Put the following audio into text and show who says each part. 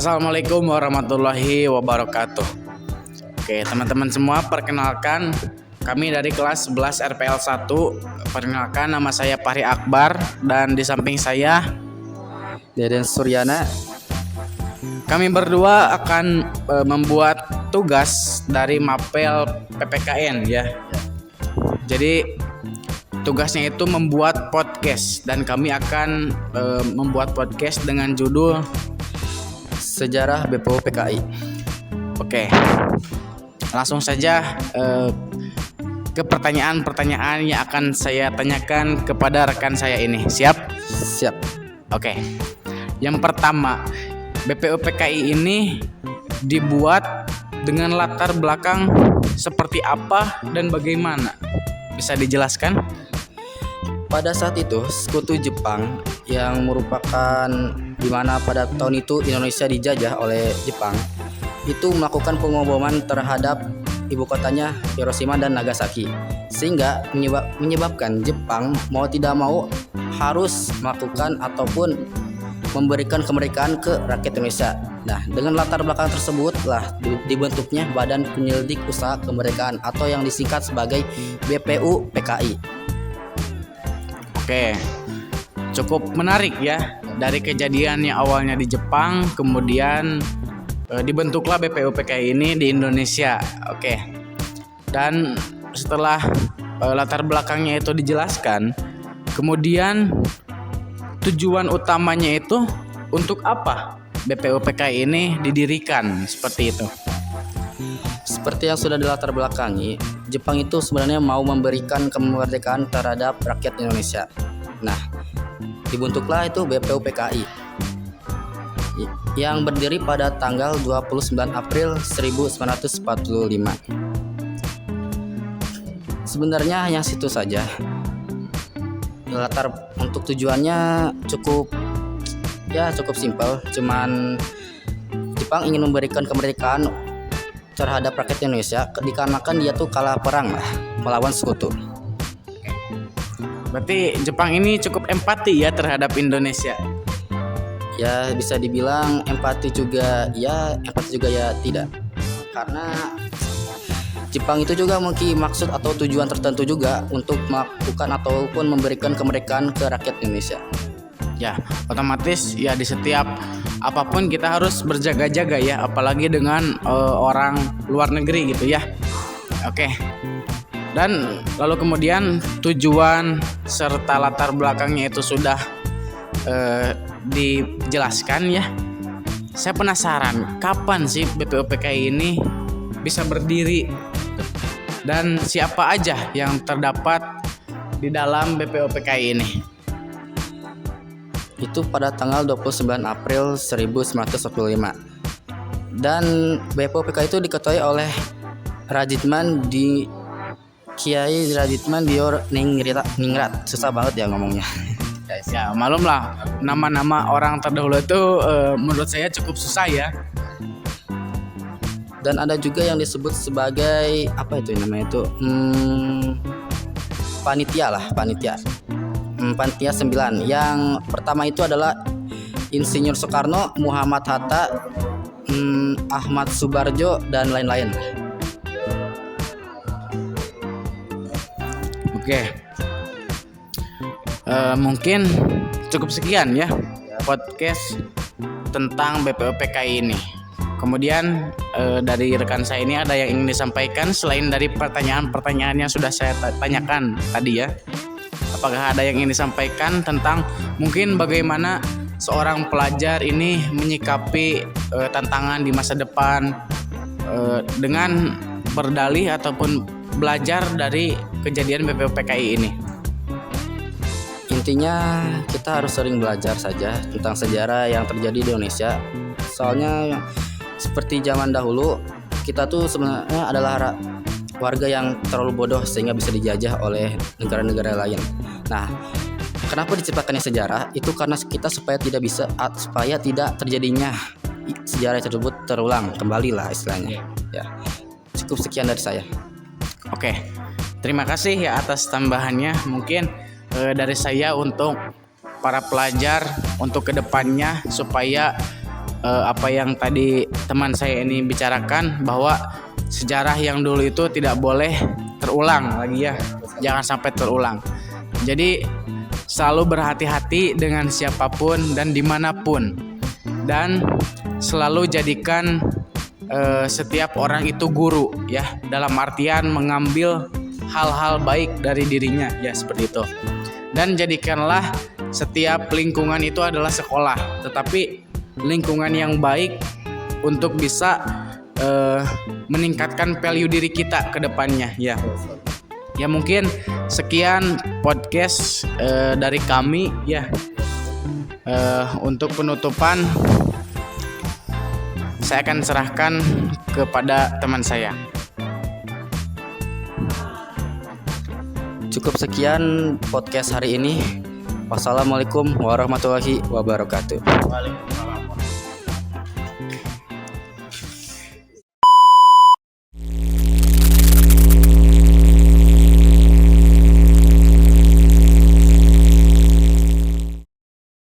Speaker 1: Assalamualaikum warahmatullahi wabarakatuh. Oke, teman-teman semua, perkenalkan kami dari kelas 11 RPL 1. Perkenalkan, nama saya Fahri Akbar dan di samping saya
Speaker 2: Deden Suryana.
Speaker 1: kami berdua akan membuat tugas dari Mapel PPKN ya. Jadi tugasnya itu membuat podcast dan kami akan membuat podcast dengan judul
Speaker 2: Sejarah BPO PKI.
Speaker 1: Oke, langsung saja ke pertanyaan-pertanyaan yang akan saya tanyakan kepada rekan saya ini. Siap?
Speaker 2: Siap.
Speaker 1: Oke. Yang pertama, BPO PKI ini dibuat dengan latar belakang seperti apa dan bagaimana? Bisa dijelaskan?
Speaker 2: Pada saat itu, sekutu Jepang yang merupakan di mana pada tahun itu Indonesia dijajah oleh Jepang, itu melakukan pengoboman terhadap ibu kotanya Hiroshima dan Nagasaki, sehingga menyebabkan Jepang mau tidak mau harus melakukan ataupun memberikan kemerdekaan ke rakyat Indonesia. Nah, dengan latar belakang tersebut lah dibentuknya Badan Penyelidik Usaha Kemerdekaan atau yang disingkat sebagai BPU PKI.
Speaker 1: Oke. Cukup menarik ya, dari kejadian yang awalnya di Jepang, kemudian dibentuklah BPU PKI ini di Indonesia. Oke. Dan setelah latar belakangnya itu dijelaskan, kemudian tujuan utamanya itu untuk apa BPU PKI ini didirikan, seperti itu.
Speaker 2: Seperti yang sudah dilatar belakangi, Jepang itu sebenarnya mau memberikan kemerdekaan terhadap rakyat Indonesia. Nah, dibentuklah itu BPU PKI yang berdiri pada tanggal 29 April 1945. Sebenarnya hanya situ saja. Latar untuk tujuannya cukup simpel, cuman Jepang ingin memberikan kemerdekaan terhadap rakyat Indonesia dikarenakan dia tuh kalah perang lah melawan sekutu.
Speaker 1: Berarti Jepang ini cukup empati ya terhadap Indonesia.
Speaker 2: Ya bisa dibilang empati juga ya tidak. Karena Jepang itu juga memiliki maksud atau tujuan tertentu juga untuk melakukan ataupun memberikan kemerdekaan ke rakyat Indonesia.
Speaker 1: Ya, otomatis ya di setiap apapun kita harus berjaga-jaga ya, apalagi dengan orang luar negeri gitu ya. Oke. Dan lalu kemudian tujuan serta latar belakangnya itu sudah dijelaskan ya. Saya penasaran kapan sih BPU PKI ini bisa berdiri dan siapa aja yang terdapat di dalam BPU PKI ini.
Speaker 2: Itu pada tanggal 29 April 1945. Dan BPU PKI itu diketuai oleh Kiai Raditman Dior Ningrat. Susah banget ya ngomongnya.
Speaker 1: Ya malum lah, nama-nama orang terdahulu itu menurut saya cukup susah ya.
Speaker 2: Dan ada juga yang disebut sebagai apa itu namanya itu panitia 9. Yang pertama itu adalah Insinyur Soekarno, Muhammad Hatta, Ahmad Subarjo dan lain-lain.
Speaker 1: Oke. Mungkin cukup sekian ya podcast tentang BPU PKI ini. Kemudian dari rekan saya ini ada yang ingin disampaikan selain dari pertanyaan-pertanyaan yang sudah saya tanyakan tadi ya. Apakah ada yang ingin disampaikan tentang mungkin bagaimana seorang pelajar ini menyikapi tantangan di masa depan dengan berdalih ataupun belajar dari kejadian BPU PKI ini?
Speaker 2: Intinya kita harus sering belajar saja tentang sejarah yang terjadi di Indonesia. Soalnya seperti zaman dahulu kita tuh sebenarnya adalah warga yang terlalu bodoh sehingga bisa dijajah oleh negara-negara lain. Nah, kenapa diciptakannya sejarah? Itu karena kita supaya tidak terjadinya sejarah tersebut terulang kembali lah istilahnya. Ya, cukup sekian dari saya.
Speaker 1: Oke, terima kasih ya atas tambahannya. Mungkin dari saya untuk para pelajar untuk kedepannya supaya apa yang tadi teman saya ini bicarakan, bahwa sejarah yang dulu itu tidak boleh terulang lagi ya, jangan sampai terulang. Jadi selalu berhati-hati dengan siapapun dan dimanapun, dan selalu jadikan setiap orang itu guru ya, dalam artian mengambil hal-hal baik dari dirinya ya, seperti itu. Dan jadikanlah setiap lingkungan itu adalah sekolah, tetapi lingkungan yang baik untuk bisa meningkatkan value diri kita ke depannya ya. Ya mungkin sekian podcast dari kami ya. Untuk penutupan saya akan serahkan kepada teman saya.
Speaker 2: Cukup sekian podcast hari ini. Wassalamualaikum warahmatullahi wabarakatuh.
Speaker 1: Waalaikumsalam.